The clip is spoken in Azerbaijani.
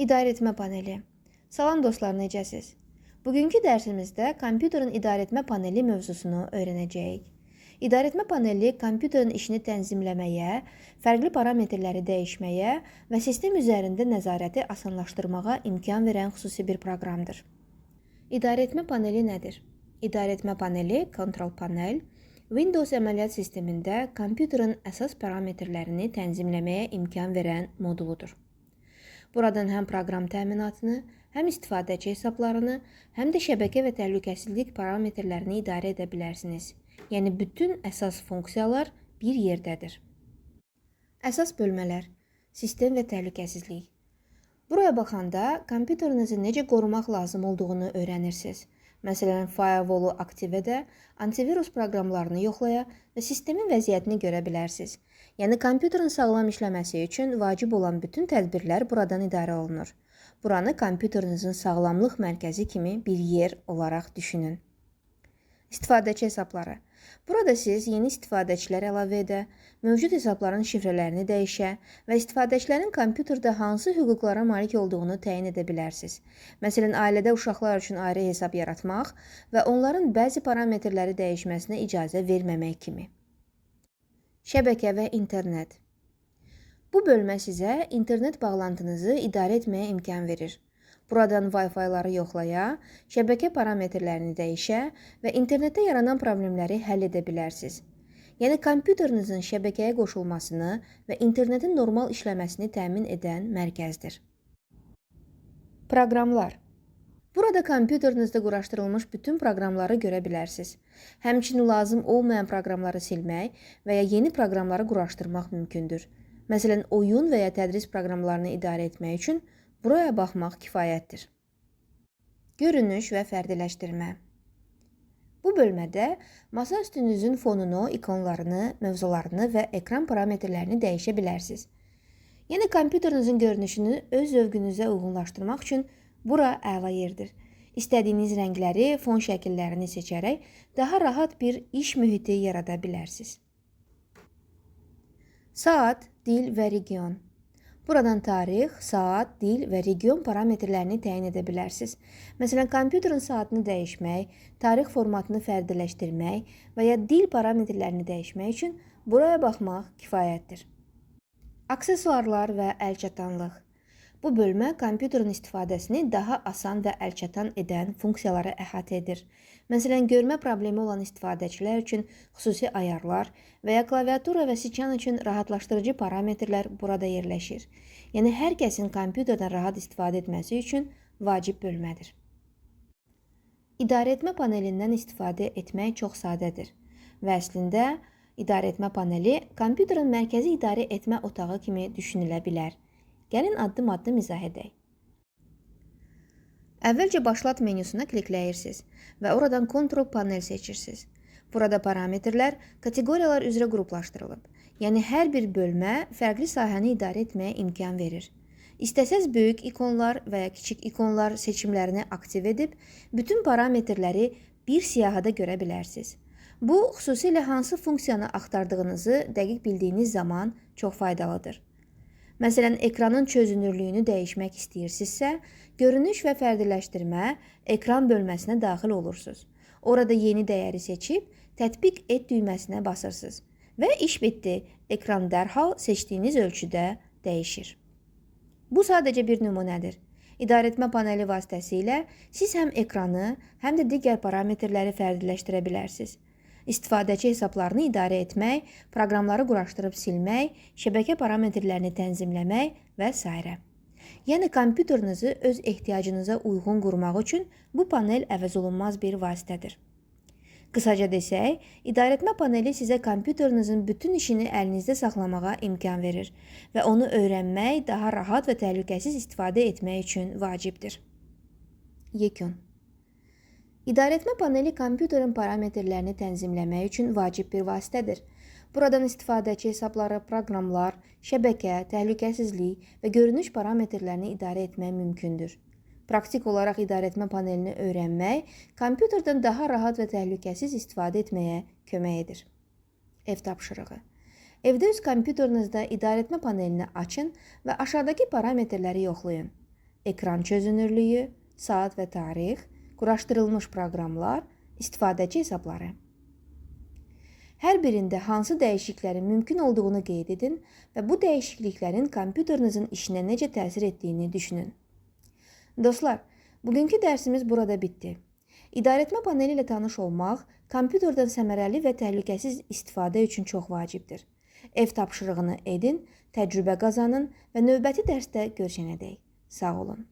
İdarəetmə paneli. Salam dostlar, necəsiz? Bugünkü dərsimizdə kompüterin idarəetmə paneli mövzusunu öyrənəcəyik. İdarəetmə paneli kompüterin işini tənzimləməyə, fərqli parametrləri dəyişməyə və sistem üzərində nəzarəti asanlaşdırmağa imkan verən xüsusi bir proqramdır. İdarəetmə paneli nədir? İdarəetmə paneli, Control Panel, Windows əməliyyat sistemində kompüterin əsas parametrlərini tənzimləməyə imkan verən moduludur. Buradan həm proqram təminatını, həm istifadəçi hesablarını, həm də şəbəkə və təhlükəsizlik parametrlərini idarə edə bilərsiniz. Yəni, bütün əsas funksiyalar bir yerdədir. Əsas bölmələr, sistem və təhlükəsizlik. Buraya baxanda, kompüterinizi necə qorumaq lazım olduğunu öyrənirsiniz. Məsələn, firewall-u aktiv edə, antivirus proqramlarını yoxlaya və sistemin vəziyyətini görə bilərsiniz. Yəni, kompüterin sağlam işləməsi üçün vacib olan bütün tədbirlər buradan idarə olunur. Buranı kompüterinizin sağlamlıq mərkəzi kimi bir yer olaraq düşünün. İstifadəçi hesabları. Burada siz yeni istifadəçilər əlavə edə, mövcud hesabların şifrələrini dəyişə və istifadəçilərin kompüterdə hansı hüquqlara malik olduğunu təyin edə bilərsiniz. Məsələn, ailədə uşaqlar üçün ayrı hesab yaratmaq və onların bəzi parametrləri dəyişməsinə icazə verməmək kimi. Şəbəkə və internet. Bu bölmə sizə internet bağlantınızı idarə etməyə imkan verir. Buradan Wi-Fi-ları yoxlaya, şəbəkə parametrlərini dəyişə və internetdə yaranan problemləri həll edə bilərsiniz. Yəni, kompüterinizin şəbəkəyə qoşulmasını və internetin normal işləməsini təmin edən mərkəzdir. Proqramlar. Burada kompüterinizdə quraşdırılmış bütün proqramları görə bilərsiniz. Həmçinin lazım olmayan proqramları silmək və ya yeni proqramları quraşdırmaq mümkündür. Məsələn, oyun və ya tədris proqramlarını idarə etmək üçün buraya baxmaq kifayətdir. Görünüş və fərdiləşdirmə. Bu bölmədə masa üstünüzün fonunu, ikonlarını, mövzularını və ekran parametrlərini dəyişə bilərsiniz. Yəni, kompüterinizin görünüşünü öz zövqünüzə uyğunlaşdırmaq üçün bura əla yerdir. İstədiyiniz rəngləri, fon şəkillərini seçərək daha rahat bir iş mühiti yarada bilərsiniz. Saat, dil və region. Buradan tarix, saat, dil və region parametrlərini təyin edə bilərsiniz. Məsələn, kompüterin saatını dəyişmək, tarix formatını fərdiləşdirmək və ya dil parametrlərini dəyişmək üçün buraya baxmaq kifayətdir. Aksesuarlar və əlçatanlıq. Bu bölmə kompüterin istifadəsini daha asan və əlçatan edən funksiyaları əhatə edir. Məsələn, görmə problemi olan istifadəçilər üçün xüsusi ayarlar və ya klaviatura və siçan üçün rahatlaşdırıcı parametrlər burada yerləşir. Yəni, hər kəsin kompüterdən rahat istifadə etməsi üçün vacib bölmədir. İdarəetmə panelindən istifadə etmək çox sadədir və əslində idarəetmə paneli kompüterin mərkəzi idarə etmə otağı kimi düşünülə bilər. Gəlin addım-addım izah edək. Əvvəlcə başlat menüsünə klikləyirsiniz və oradan Control Panel seçirsiniz. Burada parametrlər kateqoriyalar üzrə qruplaşdırılıb. Yəni, hər bir bölmə fərqli sahəni idarə etməyə imkan verir. İstəsəz böyük ikonlar və ya kiçik ikonlar seçimlərini aktiv edib, bütün parametrləri bir siyahıda görə bilərsiniz. Bu, xüsusilə hansı funksiyanı axtardığınızı dəqiq bildiyiniz zaman çox faydalıdır. Məsələn, ekranın çözünürlüyünü dəyişmək istəyirsinizsə, görünüş və fərdiləşdirmə ekran bölməsinə daxil olursunuz. Orada yeni dəyəri seçib, tətbiq et düyməsinə basırsınız və iş bitdi. Ekran dərhal seçdiyiniz ölçüdə dəyişir. Bu sadəcə bir nümunədir. İdarəetmə paneli vasitəsilə siz həm ekranı, həm də digər parametrləri fərdiləşdirə bilərsiniz. İstifadəçi hesablarını idarə etmək, proqramları quraşdırıb silmək, şəbəkə parametrlərini tənzimləmək və s. Yəni, kompüterinizi öz ehtiyacınıza uyğun qurmaq üçün bu panel əvəzolunmaz bir vasitədir. Qısaca desək, idarəetmə paneli sizə kompüterinizin bütün işini əlinizdə saxlamağa imkan verir və onu öyrənmək, daha rahat və təhlükəsiz istifadə etmək üçün vacibdir. Yekun. İdarəetmə paneli kompüterin parametrlərini tənzimləmək üçün vacib bir vasitədir. Buradan istifadəçi hesabları, proqramlar, şəbəkə, təhlükəsizlik və görünüş parametrlərini idarə etmək mümkündür. Praktik olaraq idarəetmə panelini öyrənmək, kompüterdən daha rahat və təhlükəsiz istifadə etməyə kömək edir. Ev tapşırığı. Evdə öz kompüterinizdə idarəetmə panelini açın və aşağıdakı parametrləri yoxlayın. ekran çözünürlüyü, saat və tarix, quraşdırılmış proqramlar, istifadəçi hesabları. Hər birində hansı dəyişikliklərin mümkün olduğunu qeyd edin və bu dəyişikliklərin kompüterinizin işinə necə təsir etdiyini düşünün. Dostlar, bugünkü dərsimiz burada bitdi. İdarəetmə paneli ilə tanış olmaq, kompüterdən səmərəli və təhlükəsiz istifadə üçün çox vacibdir. Ev tapşırığını edin, təcrübə qazanın və növbəti dərsdə görüşənədək. Sağ olun.